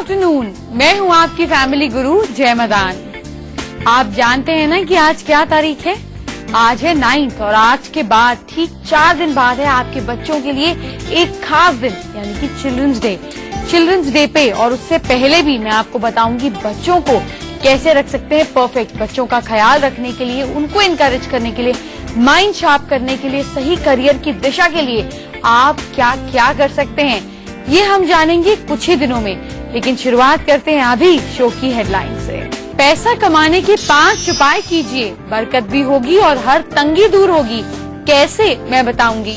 Afternoon, मैं हूँ आपकी फैमिली गुरु जय मदान। आप जानते हैं ना कि आज क्या तारीख है? आज है 9th और आज के बाद ठीक 4 दिन बाद है आपके बच्चों के लिए एक खास दिन यानी कि चिल्ड्रंस डे पे। और उससे पहले भी मैं आपको बताऊंगी बच्चों को कैसे रख सकते हैं परफेक्ट, बच्चों का ख्याल रखने के लिए, उनको इनकरेज करने के लिए, माइंड शार्प करने के लिए, सही करियर की दिशा के लिए आप क्या क्या कर सकते हैं, ये हम जानेंगे कुछ ही दिनों में। लेकिन शुरुआत करते हैं अभी शो की हेडलाइन से। पैसा कमाने के 5 उपाय कीजिए, बरकत भी होगी और हर तंगी दूर होगी। कैसे, मैं बताऊंगी।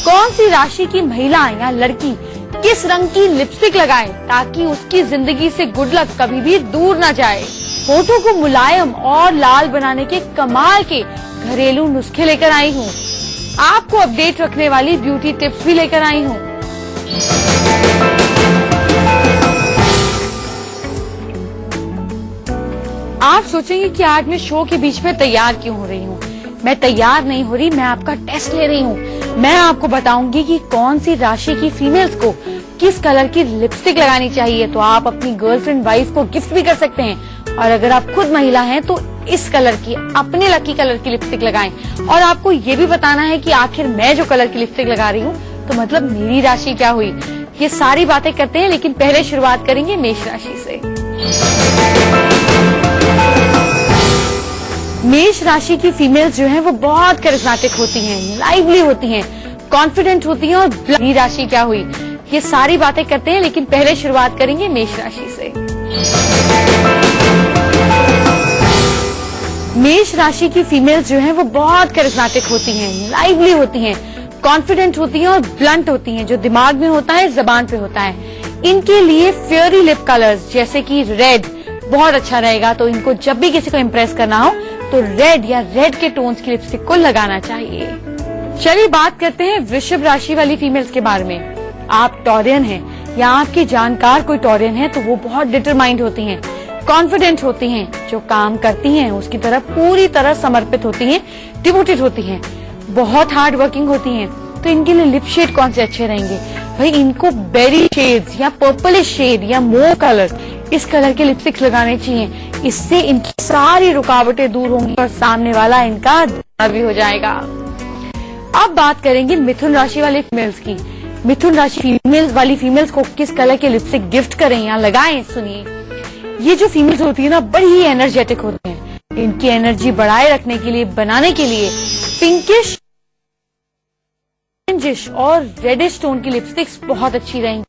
कौन सी राशि की महिला या लड़की किस रंग की लिपस्टिक लगाए ताकि उसकी जिंदगी से गुड लक कभी भी दूर न जाए। होठों को मुलायम और लाल बनाने के कमाल के घरेलू नुस्खे लेकर आई हूँ। आपको अपडेट रखने वाली ब्यूटी टिप्स भी लेकर आई हूँ। आप सोचेंगे कि आज मैं शो के बीच में तैयार क्यों हो रही हूँ। मैं तैयार नहीं हो रही, मैं आपका टेस्ट ले रही हूँ। मैं आपको बताऊंगी कि कौन सी राशि की फीमेल्स को किस कलर की लिपस्टिक लगानी चाहिए, तो आप अपनी गर्लफ्रेंड वाइफ को गिफ्ट भी कर सकते हैं। और अगर आप खुद महिला हैं तो इस कलर की, अपने लकी कलर की लिपस्टिक लगाएं। और आपको ये भी बताना है कि आखिर मैं जो कलर की लिपस्टिक लगा रही हूँ तो मतलब मेरी राशि क्या हुई। ये सारी बातें करते हैं, लेकिन पहले शुरुआत करेंगे मेष राशि से। मेष राशि की फीमेल्स जो हैं वो बहुत करिश्मेटिक होती हैं, लाइवली होती हैं, कॉन्फिडेंट होती हैं। और मेरी राशि क्या हुई, ये सारी बातें करते हैं, लेकिन पहले शुरुआत करेंगे मेष राशि से। मेष राशि की फीमेल्स जो हैं वो बहुत करिश्मेटिक होती हैं, लाइवली होती हैं, कॉन्फिडेंट होती हैं और ब्लंट होती हैं। जो दिमाग में होता है जबान पे होता है। इनके लिए फेयरी लिप कलर्स जैसे कि रेड बहुत अच्छा रहेगा। तो इनको जब भी किसी को इम्प्रेस करना हो तो रेड या रेड के टोन्स की लिपस्टिक को लगाना चाहिए। चलिए बात करते हैं वृषभ राशि वाली फीमेल्स के बारे में। आप टॉरियन हैं या आपके जानकार कोई टॉरियन है तो वो बहुत डिटरमाइंड होती हैं, कॉन्फिडेंट होती हैं, जो काम करती हैं उसकी तरफ पूरी तरह समर्पित होती हैं, डिवोटेड होती हैं, बहुत हार्ड वर्किंग होती हैं। तो इनके लिए लिप शेड कौन से अच्छे रहेंगे? भाई इनको बेरी शेड्स या पर्पलिश शेड या मोव कलर, इस कलर के लिपस्टिक लगाने चाहिए। इससे इनकी सारी रुकावटें दूर होंगी और सामने वाला इनका भी हो जाएगा। अब बात करेंगे मिथुन राशि वाली फीमेल्स की। मिथुन राशि वाली फीमेल्स को किस कलर के लिपस्टिक गिफ्ट करें या लगाएं, सुनिए। ये जो फीमेल्स होती है ना बड़ी ही एनर्जेटिक होती हैं। इनकी एनर्जी बढ़ाए रखने के लिए, बनाने के लिए पिंकिश, ऑरेंजिश और रेडिश टोन की लिपस्टिक्स बहुत अच्छी रहेंगी।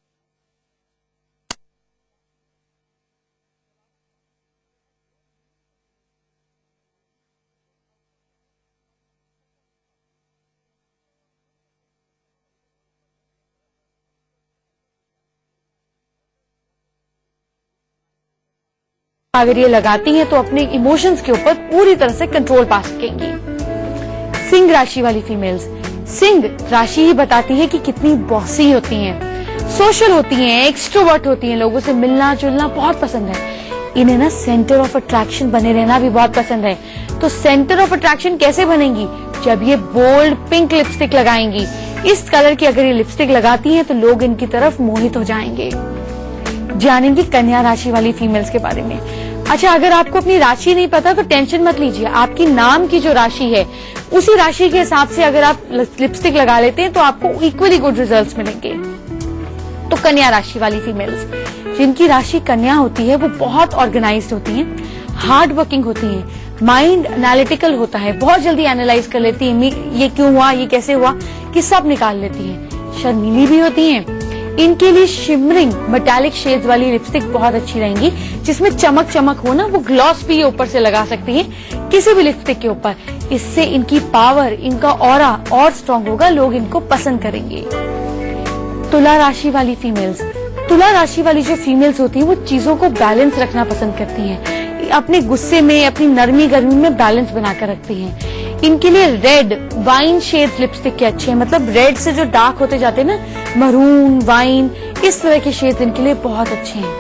अगर ये लगाती हैं तो अपने इमोशंस के ऊपर पूरी तरह से कंट्रोल पा सकेंगी। सिंह राशि वाली फीमेल्स, सिंह राशि ही बताती है कि कितनी बॉसी होती हैं, सोशल होती हैं, एक्सट्रोवर्ट होती हैं, लोगों से मिलना जुलना बहुत पसंद है। इन्हें ना सेंटर ऑफ अट्रैक्शन बने रहना भी बहुत पसंद है। तो सेंटर ऑफ अट्रैक्शन कैसे बनेंगी? जब ये बोल्ड पिंक लिपस्टिक लगाएंगी। इस कलर की अगर ये लिपस्टिक लगाती हैं तो लोग इनकी तरफ मोहित हो जाएंगे। जानेंगे कन्या राशि वाली फीमेल्स के बारे में। अच्छा, अगर आपको अपनी राशि नहीं पता तो टेंशन मत लीजिए। आपकी नाम की जो राशि है उसी राशि के हिसाब से अगर आप लिपस्टिक लगा लेते हैं तो आपको इक्वली गुड रिजल्ट्स मिलेंगे। तो कन्या राशि वाली फीमेल्स, जिनकी राशि कन्या होती है वो बहुत ऑर्गेनाइज्ड होती हैं, हार्ड वर्किंग होती हैं, माइंड एनालिटिकल होता है, बहुत जल्दी एनालाइज कर लेती है, ये क्यों हुआ, ये कैसे हुआ, कि सब निकाल लेती हैं। शर्मीली भी होती हैं। इनके लिए शिमरिंग मेटालिक शेड्स वाली लिपस्टिक बहुत अच्छी रहेंगी, जिसमें चमक चमक हो ना, वो ग्लॉस भी ऊपर से लगा सकती हैं किसी भी लिपस्टिक के ऊपर। इससे इनकी पावर, इनका ऑरा और स्ट्रॉन्ग होगा, लोग इनको पसंद करेंगे। तुला राशि वाली फीमेल्स, तुला राशि वाली जो फीमेल्स होती हैं वो चीजों को बैलेंस रखना पसंद करती हैं, अपने गुस्से में, अपनी नरमी गर्मी में बैलेंस बनाकर रखती हैं। इनके लिए रेड वाइन शेड्स लिपस्टिक के अच्छे हैं, मतलब रेड से जो डार्क होते जाते हैं ना, मरून, वाइन, इस तरह के शेड्स इनके लिए बहुत अच्छे हैं।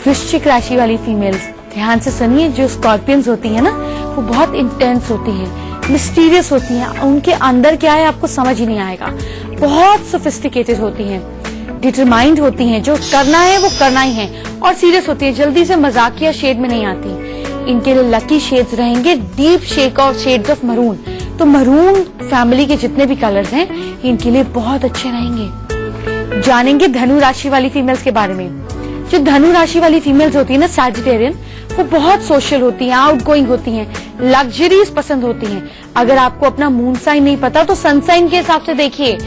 वृश्चिक राशि वाली फीमेल्स, ध्यान से सुनिए, जो स्कॉर्पियंस होती है ना वो बहुत इंटेंस होती हैं, मिस्टीरियस होती हैं, उनके अंदर क्या है आपको समझ ही नहीं आएगा, बहुत सोफिस्टिकेटेड होती हैं। डिटरमाइंड होती हैं, जो करना है वो करना ही है, और सीरियस होती है, जल्दी से मजाकिया शेड में नहीं आती। इनके लिए लकी शेड्स रहेंगे डीप शेड्स ऑफ मरून। तो मरून फैमिली के जितने भी कलर्स हैं इनके लिए बहुत अच्छे रहेंगे। जानेंगे धनु राशि वाली फीमेल्स के बारे में। जो धनु राशि वाली फीमेल्स होती है ना, सैजिटेरियन, वो बहुत सोशल होती हैं, आउटगोइंग होती हैं, लग्जरीज पसंद होती हैं। अगर आपको अपना मून साइन नहीं पता तो सन साइन के हिसाब से देखिए।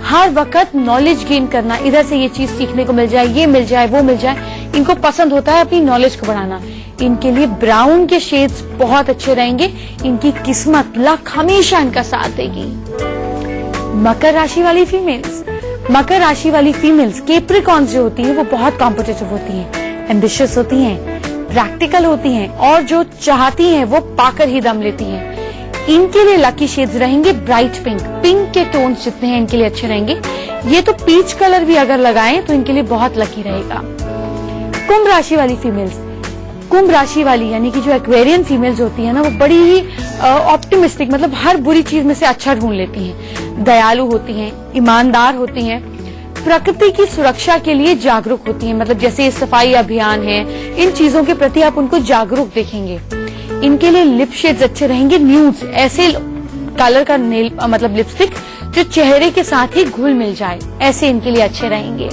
हर वक्त नॉलेज गेन करना, इधर से ये चीज सीखने को मिल जाए, ये मिल जाए, वो मिल जाए, इनको पसंद होता है अपनी नॉलेज को बढ़ाना। इनके लिए ब्राउन के शेड्स बहुत अच्छे रहेंगे। इनकी किस्मत, लक हमेशा इनका साथ देगी। मकर राशि वाली फीमेल्स, मकर राशि वाली फीमेल्स कैप्रिकॉर्न्स जो होती हैं वो बहुत कॉम्पिटिटिव होती हैं, एम्बिशियस होती हैं, प्रैक्टिकल होती हैं, और जो चाहती हैं वो पाकर ही दम लेती हैं। इनके लिए लकी शेड्स रहेंगे ब्राइट पिंक। पिंक के टोन्स जितने हैं इनके लिए अच्छे रहेंगे। ये तो पीच कलर भी अगर लगाएं तो इनके लिए बहुत लकी रहेगा। कुंभ राशि वाली फीमेल्स, कुंभ राशि वाली यानी कि जो एक्वेरियन फीमेल्स होती है ना, वो बड़ी ही ऑप्टिमिस्टिक, मतलब हर बुरी चीज में से अच्छा ढूंढ लेती हैं, दयालु होती हैं, ईमानदार होती हैं, प्रकृति की सुरक्षा के लिए जागरूक होती हैं। मतलब जैसे सफाई अभियान है, इन चीजों के प्रति आप उनको जागरूक देखेंगे। इनके लिए लिप शेड्स अच्छे रहेंगे न्यूड्स, ऐसे कलर का नेल मतलब लिपस्टिक जो चेहरे के साथ ही घुल मिल जाए, ऐसे इनके लिए अच्छे रहेंगे।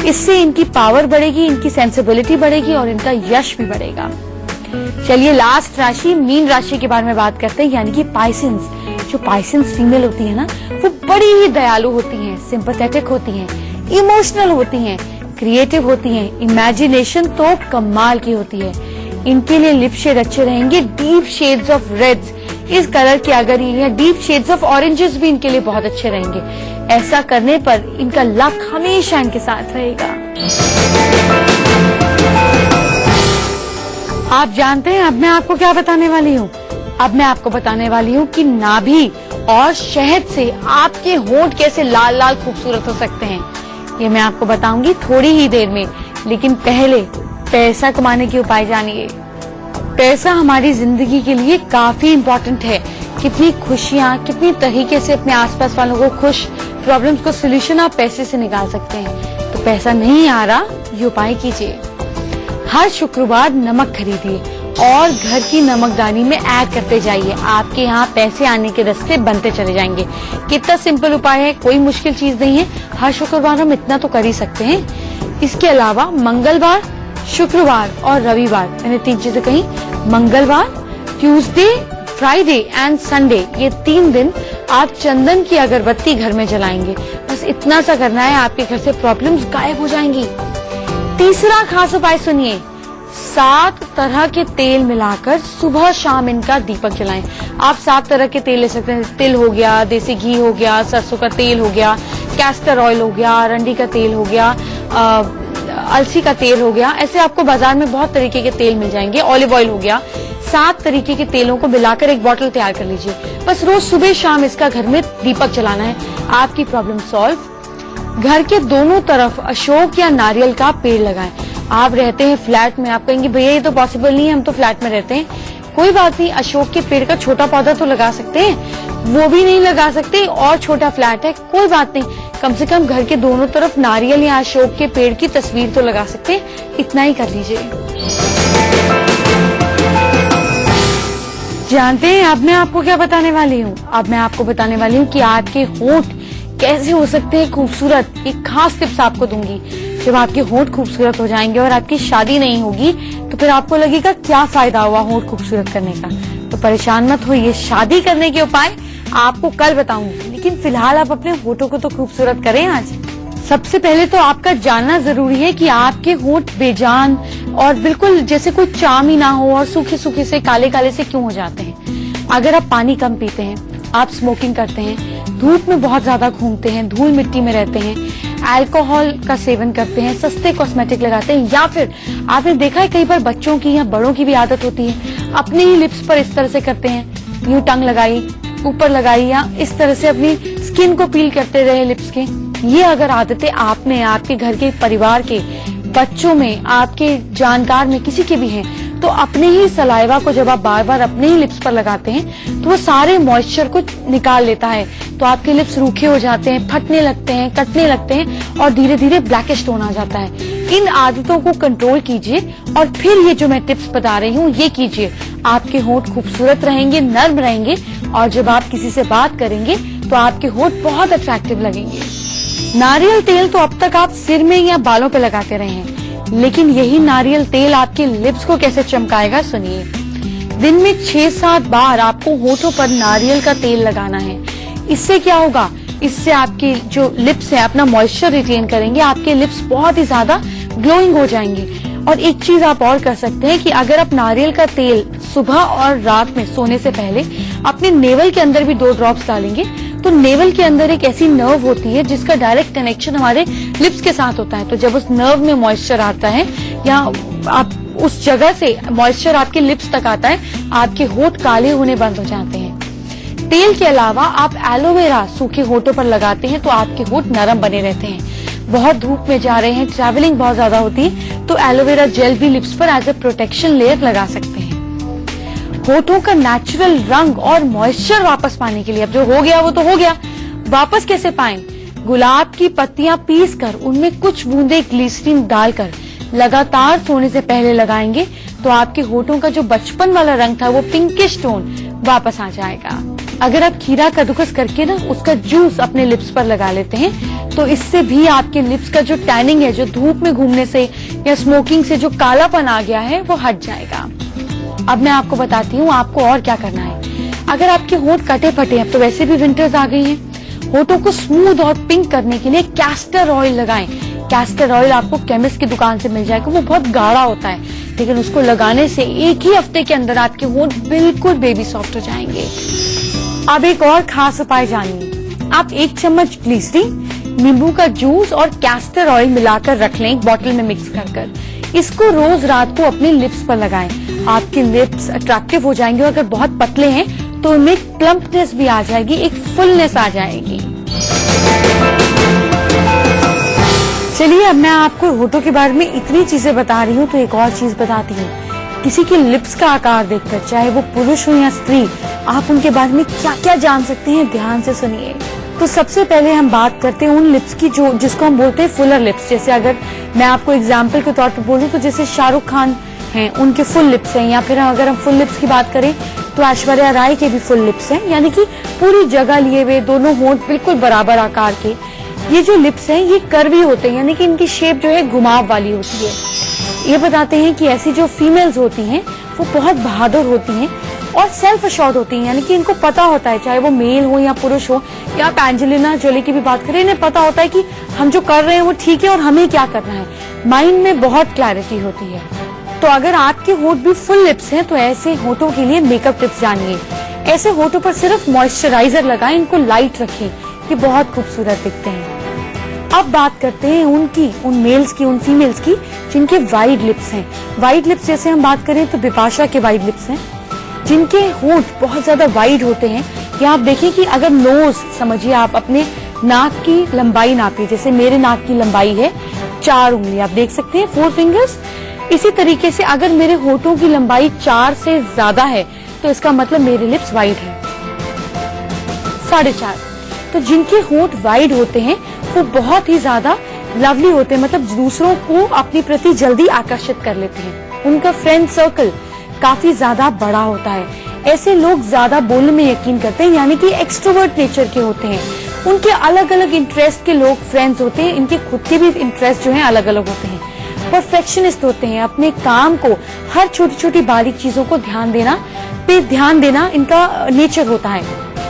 इससे इनकी पावर बढ़ेगी, इनकी सेंसिबिलिटी बढ़ेगी और इनका यश भी बढ़ेगा। चलिए लास्ट राशि मीन राशि के बारे में बात करते हैं, यानी कि पाइसेंस। जो पाइसेंस फीमेल होती है ना, वो बड़ी ही दयालु होती हैं, सिंपैथेटिक होती हैं, इमोशनल होती हैं, क्रिएटिव होती हैं, इमेजिनेशन तो कमाल की होती है। इनके लिए लिप शेड अच्छे रहेंगे डीप शेड्स ऑफ रेड्स, इस कलर के अगर ये डीप शेड्स ऑफ ऑरेंजेस भी इनके लिए बहुत अच्छे रहेंगे। ऐसा करने पर इनका लक हमेशा इनके साथ रहेगा। आप जानते हैं अब मैं आपको क्या बताने वाली हूँ? अब मैं आपको बताने वाली हूँ कि नाभि और शहद से आपके होंठ कैसे लाल लाल खूबसूरत हो सकते हैं। ये मैं आपको बताऊंगी थोड़ी ही देर में, लेकिन पहले पैसा कमाने के उपाय जानिए। पैसा हमारी जिंदगी के लिए काफी इम्पोर्टेंट है। कितनी खुशियाँ, कितनी तरीके से अपने आसपास वालों को खुश, प्रॉब्लम्स को सोल्यूशन आप पैसे से निकाल सकते हैं। तो पैसा नहीं आ रहा, ये उपाय कीजिए। हर शुक्रवार नमक खरीदिए और घर की नमकदानी में ऐड करते जाइए। आपके यहाँ पैसे आने के रास्ते बनते चले जाएंगे। कितना सिंपल उपाय है, कोई मुश्किल चीज नहीं है। हर शुक्रवार हम इतना तो कर ही सकते हैं। इसके अलावा मंगलवार, शुक्रवार और रविवार, मैंने 3 चीजें कही, मंगलवार, ट्यूसडे, फ्राइडे एंड संडे, ये 3 दिन आप चंदन की अगरबत्ती घर में जलाएंगे। बस इतना सा करना है, आपके घर से प्रॉब्लम्स गायब हो जाएंगी। तीसरा खास उपाय सुनिए, 7 तरह के तेल मिलाकर सुबह शाम इनका दीपक जलाएं। आप 7 तरह के तेल ले सकते हैं। तिल हो गया, देसी घी हो गया, सरसों का तेल हो गया, कैस्टर ऑयल हो गया, अरंडी का तेल हो गया, अलसी का तेल हो गया। ऐसे आपको बाजार में बहुत तरीके के तेल मिल जाएंगे। ऑलिव ऑयल हो गया। 7 तरीके के तेलों को मिलाकर एक बोतल तैयार कर लीजिए। बस रोज सुबह शाम इसका घर में दीपक जलाना है, आपकी प्रॉब्लम सॉल्व। घर के दोनों तरफ अशोक या नारियल का पेड़ लगाएं। आप रहते हैं फ्लैट में, आप कहेंगे भैया ये तो पॉसिबल नहीं है, हम तो फ्लैट में रहते हैं। कोई बात नहीं, अशोक के पेड़ का छोटा पौधा तो लगा सकते हैं। वो भी नहीं लगा सकते और छोटा फ्लैट है, कोई बात नहीं, कम से कम घर के दोनों तरफ नारियल या अशोक के पेड़ की तस्वीर तो लगा सकते हैं। इतना ही कर लीजिए। जानते हैं अब मैं आपको क्या बताने वाली हूँ? अब मैं आपको बताने वाली हूँ कि आपके होंठ कैसे हो सकते हैं खूबसूरत। एक खास टिप्स आपको दूंगी। जब आपके होंठ खूबसूरत हो जाएंगे और आपकी शादी नहीं होगी तो फिर आपको लगेगा क्या फायदा हुआ होंठ खूबसूरत करने का। तो परेशान मत होइए, शादी करने के उपाय आपको कल बताऊंगी, लेकिन फिलहाल आप अपने होठों को तो खूबसूरत करें आज। सबसे पहले तो आपका जानना जरूरी है कि आपके होंठ बेजान और बिल्कुल जैसे कोई चाम ही ना हो और सूखे सूखे से काले काले से क्यों हो जाते हैं। अगर आप पानी कम पीते हैं, आप स्मोकिंग करते हैं, धूप में बहुत ज्यादा घूमते हैं, धूल मिट्टी में रहते हैं, अल्कोहल का सेवन करते हैं, सस्ते कॉस्मेटिक लगाते हैं, या फिर आपने देखा है कई बार बच्चों की या बड़ों की भी आदत होती है, अपने ही लिप्स पर इस तरह से करते हैं, यूं टंग लगाई, ऊपर लगाई, या इस तरह से अपनी स्किन को पील करते रहे लिप्स के। ये अगर आदतें आप में, आपके घर के परिवार के बच्चों में, आपके जानकार में किसी के भी हैं, तो अपने ही सलाइवा को जब आप बार बार अपने ही लिप्स पर लगाते हैं तो वो सारे मॉइस्चर को निकाल लेता है। तो आपके लिप्स रूखे हो जाते हैं, फटने लगते हैं, कटने लगते हैं और धीरे धीरे ब्लैकिश टोन आ जाता है। इन आदतों को कंट्रोल कीजिए और फिर ये जो मैं टिप्स बता रही हूँ ये कीजिए। आपके होंठ खूबसूरत रहेंगे, नर्म रहेंगे और जब आप किसी से बात करेंगे तो आपके होंठ बहुत अट्रैक्टिव लगेंगे। नारियल तेल तो अब तक आप सिर में या बालों पे लगाते रहे हैं, लेकिन यही नारियल तेल आपके लिप्स को कैसे चमकाएगा सुनिए। दिन में 6-7 बार आपको होठों पर नारियल का तेल लगाना है। इससे क्या होगा, इससे आपके जो लिप्स हैं अपना मॉइस्चर रिटेन करेंगे, आपके लिप्स बहुत ही ज्यादा ग्लोइंग हो जाएंगे। और एक चीज आप और कर सकते हैं कि अगर आप नारियल का तेल सुबह और रात में सोने से पहले अपने नेवल के अंदर भी 2 ड्रॉप्स डालेंगे तो नेवल के अंदर एक ऐसी नर्व होती है जिसका डायरेक्ट कनेक्शन हमारे लिप्स के साथ होता है। तो जब उस नर्व में मॉइस्चर आता है या आप उस जगह से मॉइस्चर आपके लिप्स तक आता है, आपके होंठ काले होने बंद हो जाते हैं। तेल के अलावा आप एलोवेरा सूखे होठों पर लगाते हैं तो आपके होंठ नरम बने रहते हैं। बहुत धूप में जा रहे हैं, ट्रैवलिंग बहुत ज्यादा होती है तो एलोवेरा जेल भी लिप्स पर एज ए प्रोटेक्शन लेयर लगा सकते हैं। होठों का नेचुरल रंग और मॉइस्चर वापस पाने के लिए, अब जो हो गया वो तो हो गया, वापस कैसे पाएं? गुलाब की पत्तियां पीस कर उनमें कुछ बूंदे ग्लिसरीन डालकर लगातार सोने से पहले लगाएंगे तो आपके होठों का जो बचपन वाला रंग था वो पिंकिश टोन वापस आ जाएगा। अगर आप खीरा कद्दूकस करके ना उसका जूस अपने लिप्स पर लगा लेते हैं तो इससे भी आपके लिप्स का जो टैनिंग है, जो धूप में घूमने से या स्मोकिंग से जो कालापन आ गया है वो हट जाएगा। अब मैं आपको बताती हूँ आपको और क्या करना है। अगर आपके होंठ कटे फटे हैं, तो वैसे भी विंटर्स आ गई हैं, होठों को स्मूथ और पिंक करने के लिए कैस्टर ऑयल लगाएं। कैस्टर ऑयल आपको केमिस्ट की दुकान से मिल जाएगा, वो बहुत गाढ़ा होता है, लेकिन उसको लगाने से एक ही हफ्ते के अंदर आपके होंठ बिल्कुल बेबी सॉफ्ट हो जाएंगे। अब एक और खास उपाय जानिए। आप 1 चम्मच ग्लिसरीन, नींबू का जूस और कैस्टर ऑयल मिलाकर रख लें एक बॉटल में मिक्स कर। इसको रोज रात को अपने लिप्स पर लगाएं। आपके लिप्स अट्रैक्टिव हो जाएंगे और अगर बहुत पतले हैं तो उनमें प्लम्पनेस भी आ जाएगी, एक फुलनेस आ जाएगी। चलिए अब मैं आपको होठों के बारे में इतनी चीजें बता रही हूँ तो एक और चीज बताती हूँ। किसी के लिप्स का आकार देखकर, चाहे वो पुरुष हो या स्त्री, आप उनके बारे में क्या क्या जान सकते हैं, ध्यान से सुनिए। तो सबसे पहले हम बात करते हैं उन लिप्स की जो जिसको हम बोलते हैं फुलर लिप्स। जैसे अगर मैं आपको एग्जाम्पल के तौर पर बोलूं तो जैसे शाहरुख खान हैं, उनके फुल लिप्स हैं, या फिर अगर हम फुल लिप्स की बात करें तो ऐश्वर्या राय के भी फुल लिप्स हैं, यानी कि पूरी जगह लिए हुए, दोनों होंठ बिल्कुल बराबर आकार के। ये जो लिप्स हैं ये कर्वी होते हैं, यानी कि इनकी शेप जो है घुमाव वाली होती है। ये बताते हैं कि ऐसी जो फीमेल्स होती हैं वो बहुत बहादुर होती हैं और सेल्फ अश्योर्ड होती हैं, यानी कि इनको पता होता है, चाहे वो मेल हो या पुरुष हो, या आप एंजेलिना जोली की भी बात करें, इन्हें पता होता है कि हम जो कर रहे हैं वो ठीक है और हमें क्या करना है। माइंड में बहुत क्लैरिटी होती है। तो अगर आपके होंठ भी फुल लिप्स हैं तो ऐसे होठों के लिए मेकअप टिप्स जानिए। ऐसे होठों पर सिर्फ मॉइस्चराइजर लगाएं, इनको लाइट रखें, ये बहुत खूबसूरत दिखते हैं। अब बात करते हैं उन मेल्स की, उन फीमेल्स की जिनके वाइड लिप्स हैं। वाइड लिप्स जैसे हम बात करें तो बिपाशा के वाइड लिप्स हैं, जिनके होंठ बहुत ज्यादा वाइड होते हैं। या आप देखिए कि अगर नोज, समझिए आप अपने नाक की लंबाई नापिए, जैसे मेरे नाक की लंबाई है 4 उंगली, आप देख सकते हैं 4 फिंगर्स। इसी तरीके से अगर मेरे होठों की लंबाई 4 से ज्यादा है तो इसका मतलब मेरे लिप्स वाइड है। 4.5। तो जिनके होंठ वाइड होते हैं वो बहुत ही ज्यादा लवली होते हैं, मतलब दूसरों को अपनी प्रति जल्दी आकर्षित कर लेते हैं। उनका फ्रेंड सर्कल काफी ज्यादा बड़ा होता है। ऐसे लोग ज्यादा बोलने में यकीन करते हैं, यानी कि एक्सट्रोवर्ट नेचर के होते हैं। उनके अलग अलग इंटरेस्ट के लोग फ्रेंड्स होते हैं। इनके खुद के भी इंटरेस्ट जो हैं अलग अलग होते हैं। परफेक्शनिस्ट होते हैं, अपने काम को, हर छोटी छोटी बारीक चीजों को ध्यान देना इनका नेचर होता है।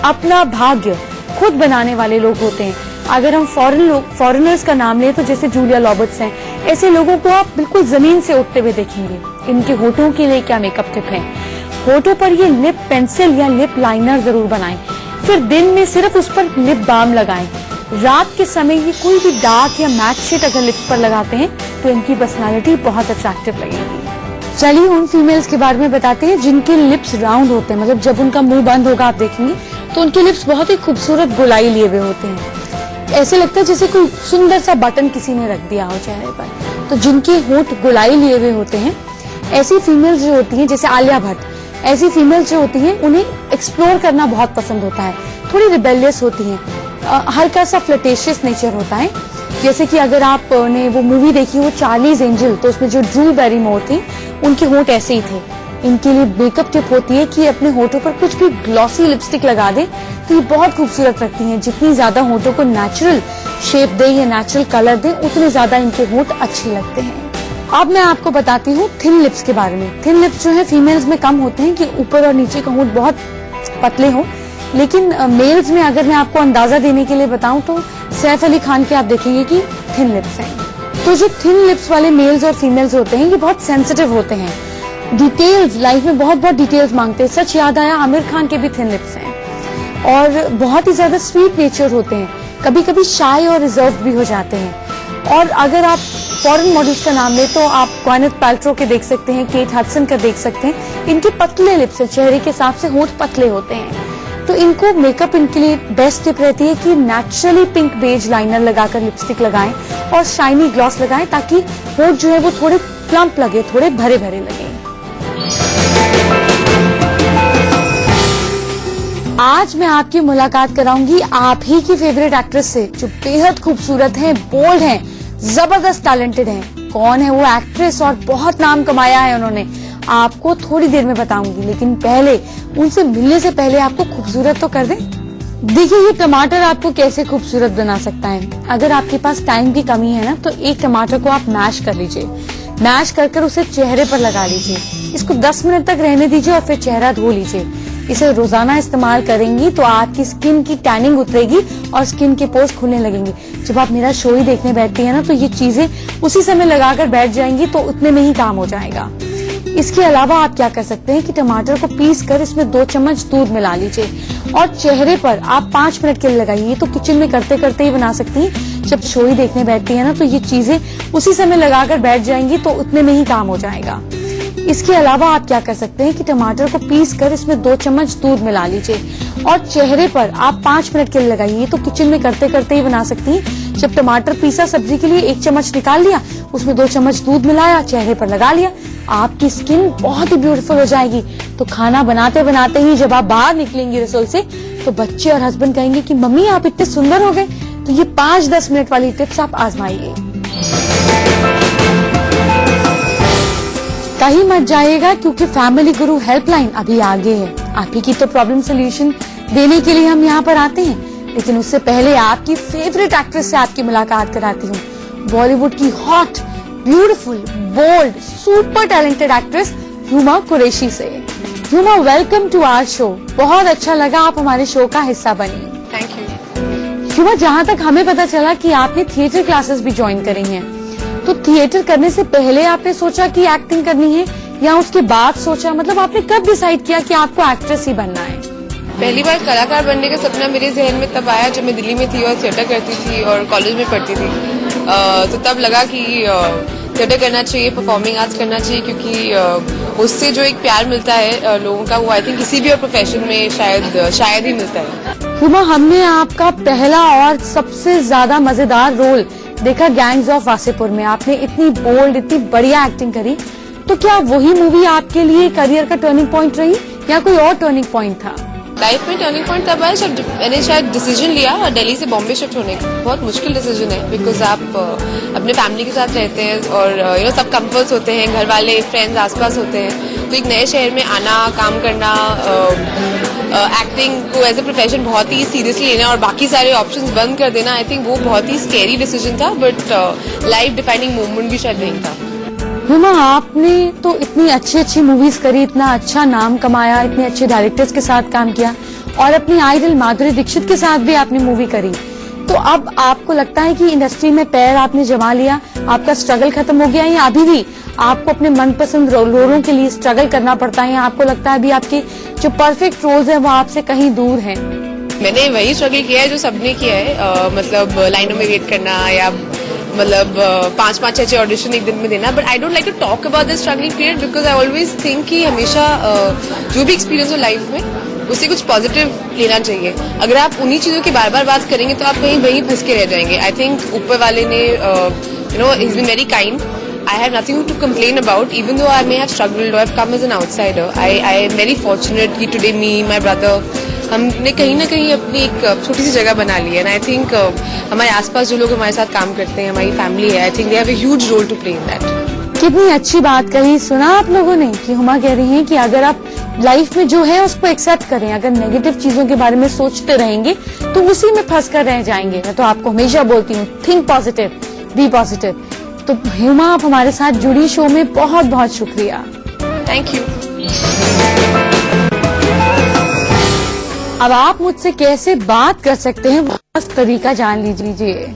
अपना भाग्य खुद बनाने वाले लोग होते हैं। अगर हम फॉरेनर्स का नाम लें तो जैसे जूलिया रॉबर्ट्स हैं, ऐसे लोगों को आप बिल्कुल जमीन से उठते हुए देखेंगे। इनके होठों के लिए क्या मेकअप टिप है? होठों पर ये लिप पेंसिल या लिप लाइनर जरूर बनाएं, फिर दिन में सिर्फ उस पर लिप बाम लगाएं। रात के समय ये कोई भी डार्क या मैट शेड अगर लिप्स पर लगाते हैं तो इनकी पर्सनालिटी बहुत अट्रैक्टिव लगेगी। चलिए उन फीमेल्स के बारे में बताते हैं जिनके लिप्स राउंड होते हैं, मतलब जब उनका मुंह बंद होगा आप देखेंगे तो उनके लिप्स बहुत ही खूबसूरत गोलाई लिए हुए होते हैं। ऐसे लगता है जैसे कोई सुंदर सा बटन किसी ने रख दिया हो चेहरे पर। तो जिनके होंठ गोलाई लिए हुए होते हैं ऐसी फीमेल्स जो होती हैं जैसे आलिया भट्ट, ऐसी फीमेल्स जो होती हैं उन्हें एक्सप्लोर करना बहुत पसंद होता है, थोड़ी रिबेलियस होती हैं, हल्का सा फ्लर्टेशियस नेचर होता है। जैसे कि अगर आपने वो मूवी देखी हो चार्लीज एंजल, तो उसमें जो ड्रू बैरीमोर थी उनके होंठ ऐसे ही थे। इनके लिए मेकअप टिप होती है कि अपने होठों पर कुछ भी ग्लॉसी लिपस्टिक लगा दें तो ये बहुत खूबसूरत लगती हैं। जितनी ज्यादा होठों को नेचुरल शेप दे या नेचुरल कलर दे उतने ज्यादा इनके होंठ अच्छे लगते हैं। अब मैं आपको बताती हूँ थिन लिप्स के बारे में। थिन लिप्स जो है फीमेल्स में कम होते हैं कि ऊपर और नीचे का होंठ बहुत पतले हो, लेकिन मेल्स में अगर मैं आपको अंदाजा देने के लिए बताऊं तो सैफ अली खान के आप देखेंगे कि थिन लिप्स हैं। तो जो थिन लिप्स वाले मेल्स और फीमेल्स होते हैं ये बहुत सेंसिटिव होते हैं, डिटेल्स लाइफ में बहुत बहुत डिटेल्स मांगते हैं। सच याद आया, आमिर खान के भी थिन लिप्स हैं और बहुत ही ज्यादा स्वीट नेचर होते हैं, कभी कभी शाय और रिजर्व भी हो जाते हैं। और अगर आप फॉरेन मॉडल्स का नाम ले तो आप ग्वाइनेथ पैल्ट्रो के देख सकते हैं, केट हडसन का देख सकते हैं। इनके पतले लिप्स हैं, चेहरे के हिसाब से होंठ पतले होते हैं, तो इनको मेकअप इनके लिए बेस्ट टिप रहती है कि नेचुरली पिंक बेज लाइनर लगाकर लिपस्टिक लगाएं और शाइनी ग्लॉस लगाएं ताकि होंठ जो है वो थोड़े प्लम्प लगे, थोड़े भरे भरे लगे। आज मैं आपकी मुलाकात कराऊंगी आप ही की फेवरेट एक्ट्रेस से जो बेहद खूबसूरत हैं, बोल्ड हैं, जबरदस्त टैलेंटेड हैं। कौन है वो एक्ट्रेस और बहुत नाम कमाया है उन्होंने, आपको थोड़ी देर में बताऊंगी, लेकिन पहले उनसे मिलने से पहले आपको खूबसूरत तो कर दें। देखिए ये टमाटर आपको कैसे खूबसूरत बना सकता है। अगर आपके पास टाइम की कमी है ना तो एक टमाटर को आप मैश कर लीजिए, मैश कर उसे चेहरे पर लगा लीजिए, इसको 10 मिनट तक रहने दीजिए और फिर चेहरा धो लीजिए। इसे रोजाना इस्तेमाल करेंगी तो आपकी स्किन की टैनिंग उतरेगी और स्किन के पोर्स खुलने लगेंगे। जब आप मेरा शो ही देखने बैठती हैं ना तो ये चीजें उसी समय लगाकर बैठ जाएंगी तो उतने में ही काम हो जाएगा। इसके अलावा आप क्या कर सकते हैं कि टमाटर को पीस कर इसमें 2 चम्मच दूध मिला लीजिए और चेहरे पर आप 5 मिनट के लिए लगाइए। तो किचन में करते करते ही बना सकती हैं। जब शो ही देखने बैठती है ना तो ये चीजें उसी समय लगाकर बैठ जाएंगी तो उतने में ही काम हो जाएगा। इसके अलावा आप क्या कर सकते हैं कि टमाटर को पीस कर इसमें 2 चम्मच दूध मिला लीजिए और चेहरे पर आप 5 मिनट के लिए लगाइए। तो किचन में करते करते ही बना सकती हैं। जब टमाटर पीसा सब्जी के लिए 1 चम्मच निकाल लिया, उसमें 2 चम्मच दूध मिलाया, चेहरे पर लगा लिया, आपकी स्किन बहुत ही ब्यूटीफुल हो जाएगी। तो खाना बनाते बनाते ही जब आप बाहर निकलेंगी रसोई से तो बच्चे और हस्बैंड कहेंगे कि मम्मी आप इतने सुंदर हो गए। तो ये 5-10 मिनट वाली टिप्स आप आजमाइए। कहीं मत जाइएगा क्योंकि फैमिली गुरु हेल्पलाइन अभी आगे है। आप ही की तो प्रॉब्लम सोल्यूशन देने के लिए हम यहाँ पर आते हैं, लेकिन उससे पहले आपकी फेवरेट एक्ट्रेस से आपकी मुलाकात कराती हूँ। बॉलीवुड की hot, beautiful, bold, super talented actress Huma Qureshi से। Huma, welcome to our show. बहुत अच्छा लगा आप हमारे शो का हिस्सा बनी। Thank you. हुमा, जहाँ तक हमें पता चला कि आपने थिएटर क्लासेस भी ज्वाइन करी हैं, तो थिएटर करने से पहले आपने सोचा कि एक्टिंग करनी है या उसके बाद सोचा, मतलब आपने कब डिसाइड किया कि आपको एक्ट्रेस ही बनना है? पहली बार कलाकार बनने का सपना मेरे जहन में तब आया जब मैं दिल्ली में थी और थिएटर करती थी और कॉलेज में पढ़ती थी। तो तब लगा कि थिएटर करना चाहिए, परफॉर्मिंग आर्ट्स करना चाहिए, क्योंकि उससे जो एक प्यार मिलता है लोगों का, वो आई थिंक किसी भी और प्रोफेशन में शायद ही मिलता है। हुमा, हमने आपका पहला और सबसे ज्यादा मजेदार रोल देखा गैंग्स ऑफ वासेपुर में। आपने इतनी बोल्ड, इतनी बढ़िया एक्टिंग करी, तो क्या वही मूवी आपके लिए करियर का टर्निंग पॉइंट रही या कोई और टर्निंग पॉइंट था? लाइफ में टर्निंग पॉइंट तब आया जब मैंने शायद डिसीजन लिया दिल्ली से बॉम्बे शिफ्ट होने का। बहुत मुश्किल डिसीजन है, बिकॉज आप अपने फैमिली के साथ रहते हैं और सब कंफर्ट्स होते हैं, घर वाले फ्रेंड्स आसपास होते हैं, तो एक नए शहर में आना, काम करना, एक्टिंग को एज ए प्रोफेशन बहुत ही सीरियसली लेना और बाकी सारे ऑप्शंस बंद कर देना, आई थिंक वो बहुत ही स्कैरी डिसीजन था, बट लाइफ डिफाइनिंग मोमेंट भी शायद नहीं था। हुमा, आपने तो इतनी अच्छी मूवीज करी, इतना अच्छा नाम कमाया, इतने अच्छे डायरेक्टर्स के साथ काम किया और अपनी आइडल माधुरी दीक्षित के साथ भी आपने मूवी करी। तो अब आपको लगता है कि इंडस्ट्री में पैर आपने जमा लिया, आपका स्ट्रगल खत्म हो गया, या अभी भी आपको अपने मनपसंद रोलों के लिए स्ट्रगल करना पड़ता है, या आपको लगता है अभी आपके जो परफेक्ट रोल्स हैं वो आपसे कहीं दूर हैं? मैंने वही स्ट्रगल किया है जो सबने किया है, मतलब लाइनों में वेट करना या मतलब 5-5 6 ऑडिशन एक दिन में देना, but I don't like to talk about this struggling period because I always think कि हमेशा जो भी एक्सपीरियंस हो लाइफ में उससे कुछ पॉजिटिव लेना चाहिए। अगर आप उन्हीं चीजों की बार बार बात करेंगे तो आप कहीं वहीं फंस के रह जाएंगे। आई थिंक ऊपर वाले ने ही is been very kind I have nothing to complain about, even though I may have struggled or I've come as an outsider. I am very fortunate कि today me, my brother, हमने कहीं ना कहीं अपनी एक छोटी सी जगह बना ली है. And I think हमारे आसपास जो लोग हमारे साथ काम करते हैं, हमारी फैमिली है, I think they have a huge role to play in that. कितनी अच्छी बात कही. सुना आप लोगों ने कि हुमा कह रही हैं कि अगर आप लाइफ में जो है उसको एक्सेप्ट करें, अगर नेगेटिव चीजों के बारे में सोचते रहेंगे तो उसी में फंस कर रह जाएंगे. मैं तो आपको हमेशा बोलती हूँ, थिंक पॉजिटिव, बी पॉजिटिव. तो हुमा, आप हमारे साथ जुड़ी शो में बहुत बहुत शुक्रिया. Thank you. अब आप मुझसे कैसे बात कर सकते हैं वो तरीका जान लीजिए.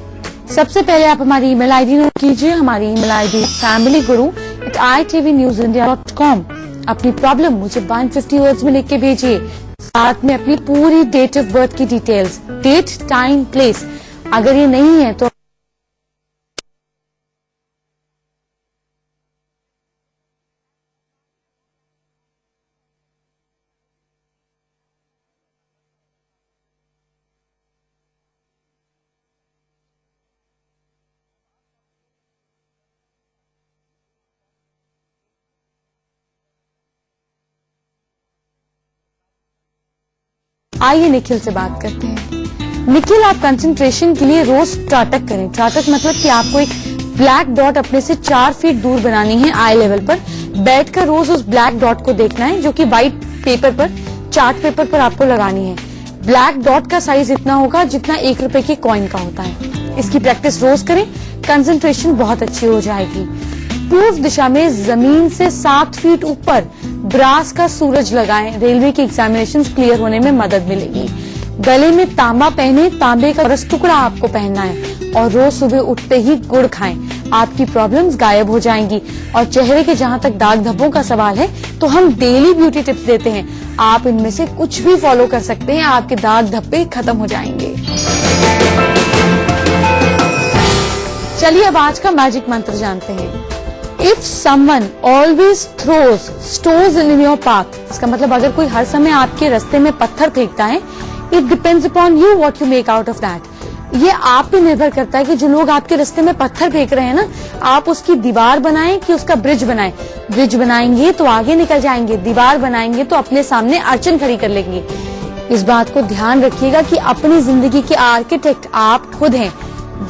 सबसे पहले आप हमारी ईमेल आईडी नोट कीजिए. हमारी ईमेल आईडी familyguru@itvnewsindia.com. अपनी प्रॉब्लम मुझे 150 वर्ड्स में लिख के भेजिए. साथ में अपनी पूरी डेट ऑफ बर्थ की डिटेल्स, डेट, टाइम, प्लेस. अगर ये नहीं है तो आइए निखिल से बात करते हैं. निखिल, आप कंसंट्रेशन के लिए रोज त्राटक करें. त्राटक मतलब कि आपको एक ब्लैक डॉट अपने से 4 फीट दूर बनानी है, आई लेवल पर. बैठकर रोज उस ब्लैक डॉट को देखना है जो कि व्हाइट पेपर पर, चार्ट पेपर पर आपको लगानी है. ब्लैक डॉट का साइज इतना होगा जितना 1 रुपए के कॉइन का होता है. इसकी प्रैक्टिस रोज करें, कंसंट्रेशन बहुत अच्छी हो जाएगी. पूर्व दिशा में जमीन से 7 फीट ऊपर ब्रास का सूरज लगाएं. रेलवे की एग्जामिनेशन क्लियर होने में मदद मिलेगी. गले में तांबा पहने, तांबे का रस टुकड़ा आपको पहनना है. और रोज सुबह उठते ही गुड़ खाएं. आपकी प्रॉब्लम्स गायब हो जाएंगी. और चेहरे के जहां तक दाग धब्बों का सवाल है तो हम डेली ब्यूटी टिप्स देते हैं. आप इनमें से कुछ भी फॉलो कर सकते हैं, आपके दाग धब्बे खत्म हो जाएंगे. चलिए अब आज का मैजिक मंत्र जानते हैं. If someone always throws stones in your path, इसका मतलब अगर कोई हर समय आपके रास्ते में पत्थर फेंकता है, it depends upon you what you make out of that. ये आप पे निर्भर करता है कि जो लोग आपके रास्ते में पत्थर फेंक रहे हैं ना, आप उसकी दीवार बनाएं कि उसका ब्रिज बनाएं. ब्रिज बनाएंगे तो आगे निकल जाएंगे, दीवार बनाएंगे तो अपने सामने अड़चन खड़ी कर लेंगे. इस बात को ध्यान रखिएगा कि अपनी जिंदगी के आर्किटेक्ट आप खुद हैं.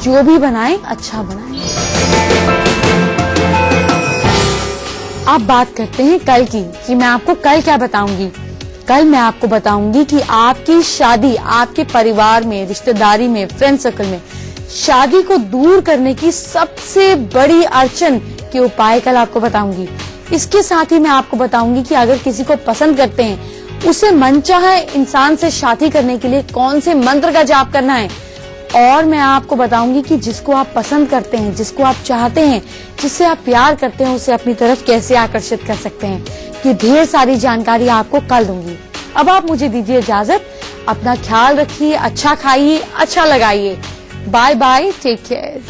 जो भी बनाएं अच्छा बनाएं. आप बात करते हैं कल की कि मैं आपको कल क्या बताऊंगी. कल मैं आपको बताऊंगी कि आपकी शादी, आपके परिवार में, रिश्तेदारी में, फ्रेंड सर्कल में शादी को दूर करने की सबसे बड़ी अड़चन के उपाय कल आपको बताऊंगी. इसके साथ ही मैं आपको बताऊंगी कि अगर किसी को पसंद करते हैं, उसे मनचाहे इंसान से शादी करने के लिए कौन से मंत्र का जाप करना है. और मैं आपको बताऊंगी कि जिसको आप पसंद करते हैं, जिसको आप चाहते हैं, जिससे आप प्यार करते हैं, उसे अपनी तरफ कैसे आकर्षित कर सकते हैं. ये ढेर सारी जानकारी आपको कल दूंगी. अब आप मुझे दीजिए इजाजत. अपना ख्याल रखिए, अच्छा खाइए, अच्छा लगाइए. Bye bye, take care.